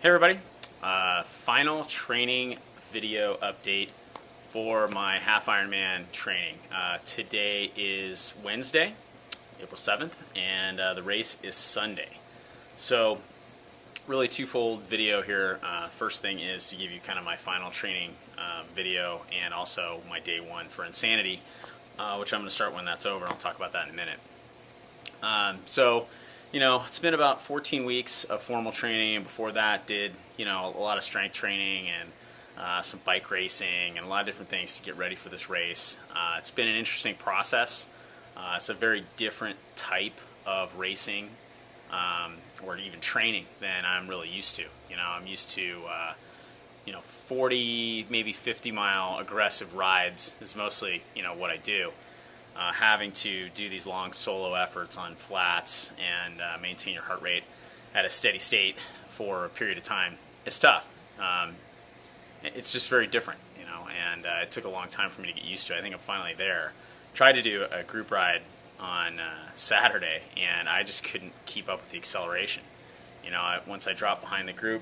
Hey everybody, final training video update for my Half Ironman training. Today is Wednesday, April 7th, and the race is Sunday. So really twofold video here. First thing is to give you kind of my final training video and also my day one for Insanity, which I'm going to start when that's over, and I'll talk about that in a minute. You know, it's been about 14 weeks of formal training, and before that did, you know, a lot of strength training and some bike racing and a lot of different things to get ready for this race. It's been an interesting process. It's a very different type of racing or even training than I'm really used to. You know, I'm used to, you know, 40, maybe 50 mile aggressive rides is mostly, you know, what I do. Having to do these long solo efforts on flats and maintain your heart rate at a steady state for a period of time is tough. It's just very different, you know, and it took a long time for me to get used to it. I think I'm finally there. Tried to do a group ride on Saturday, and I just couldn't keep up with the acceleration. You know, once I dropped behind the group,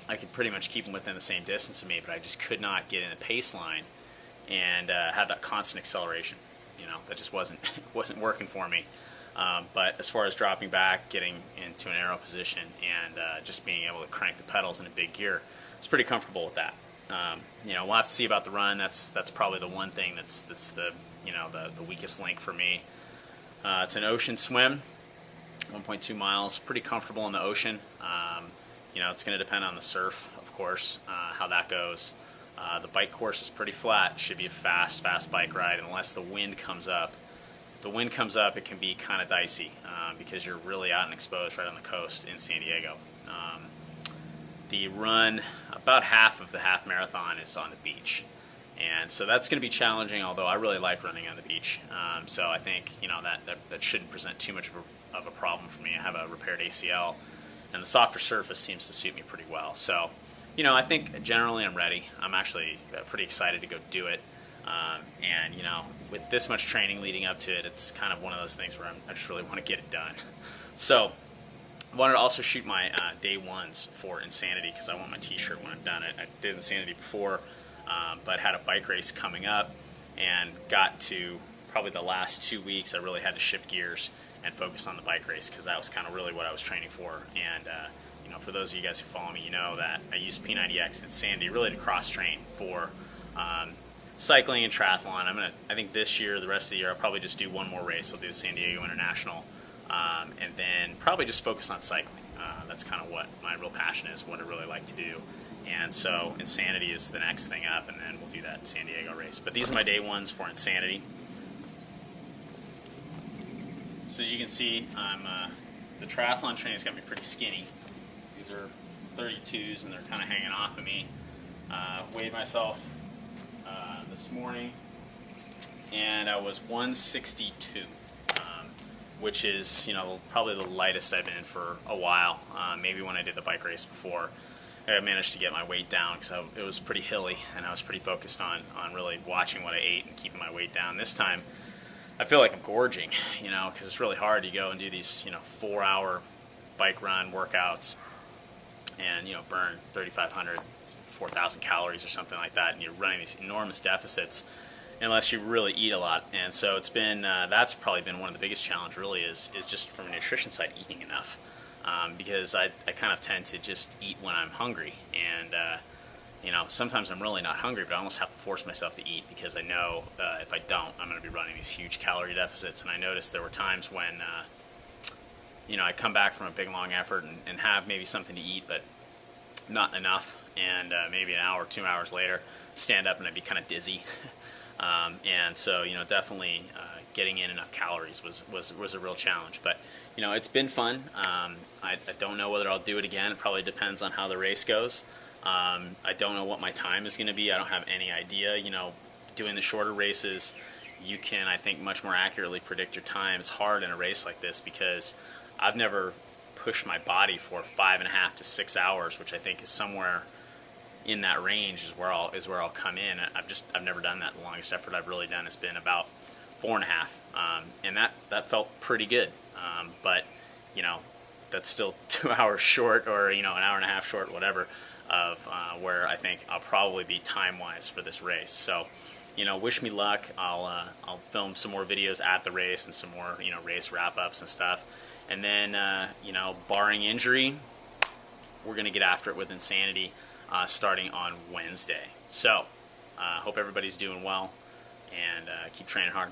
I could pretty much keep them within the same distance of me, but I just could not get in a pace line and have that constant acceleration. You know, that just wasn't working for me. But as far as dropping back, getting into an aero position, and just being able to crank the pedals in a big gear, it's pretty comfortable with that. You know, we'll have to see about the run. That's probably the one thing that's the, you know, the weakest link for me. It's an ocean swim, 1.2 miles, pretty comfortable in the ocean. You know, it's going to depend on the surf, of course, how that goes. The bike course is pretty flat. It should be a fast bike ride unless the wind comes up. If the wind comes up, it can be kind of dicey because you're really out and exposed right on the coast in San Diego. The run, about half of the half marathon is on the beach. And so that's going to be challenging, although I really like running on the beach. So I think, you know, that shouldn't present too much of a problem for me. I have a repaired ACL, and the softer surface seems to suit me pretty well. So, you know, I think generally I'm ready. I'm actually pretty excited to go do it. And, you know, with this much training leading up to it, it's kind of one of those things where I just really want to get it done. So I wanted to also shoot my day ones for Insanity because I want my t-shirt when I'm done. I did Insanity before, but had a bike race coming up and got to probably the last 2 weeks I really had to shift gears and focus on the bike race because that was kind of really what I was training for. And you know, for those of you guys who follow me, you know that I use P90X and Insanity really to cross-train for cycling and triathlon. I think this year, the rest of the year, I'll probably just do one more race. I'll do the San Diego International, and then probably just focus on cycling. That's kind of what my real passion is, what I really like to do. And so Insanity is the next thing up, and then we'll do that San Diego race. But these are my day ones for Insanity. So as you can see, the triathlon training's got me pretty skinny. These are 32s, and they're kind of hanging off of me. Weighed myself this morning, and I was 162, which is, you know, probably the lightest I've been for a while. Maybe when I did the bike race before, I managed to get my weight down because it was pretty hilly, and I was pretty focused on really watching what I ate and keeping my weight down. This time, I feel like I'm gorging, you know, because it's really hard to go and do these, you know, 4-hour bike run workouts and, you know, burn 3,500, 4,000 calories or something like that, and you're running these enormous deficits unless you really eat a lot. And so it's been, that's probably been one of the biggest challenges really is just from a nutrition side, eating enough. Because I kind of tend to just eat when I'm hungry, and you know, sometimes I'm really not hungry, but I almost have to force myself to eat because I know if I don't, I'm going to be running these huge calorie deficits. And I noticed there were times when you know, I come back from a big long effort and have maybe something to eat, but not enough, and maybe an hour, 2 hours later, stand up and I'd be kind of dizzy. And so, you know, definitely getting in enough calories was a real challenge. But, you know, it's been fun. I don't know whether I'll do it again. It probably depends on how the race goes. I don't know what my time is going to be. I don't have any idea. You know, doing the shorter races, you can, I think, much more accurately predict your time. It's hard in a race like this because I've never pushed my body for 5.5 to 6 hours, which I think is somewhere in that range is where I'll come in. I've never done that. The longest effort I've really done has been about 4.5, and that felt pretty good. But you know, that's still 2 hours short, or an hour and a half short, whatever, of where I think I'll probably be time-wise for this race. So, wish me luck. I'll film some more videos at the race and some more race wrap-ups and stuff. And then barring injury, we're gonna get after it with Insanity starting on Wednesday. So, hope everybody's doing well, and keep training hard.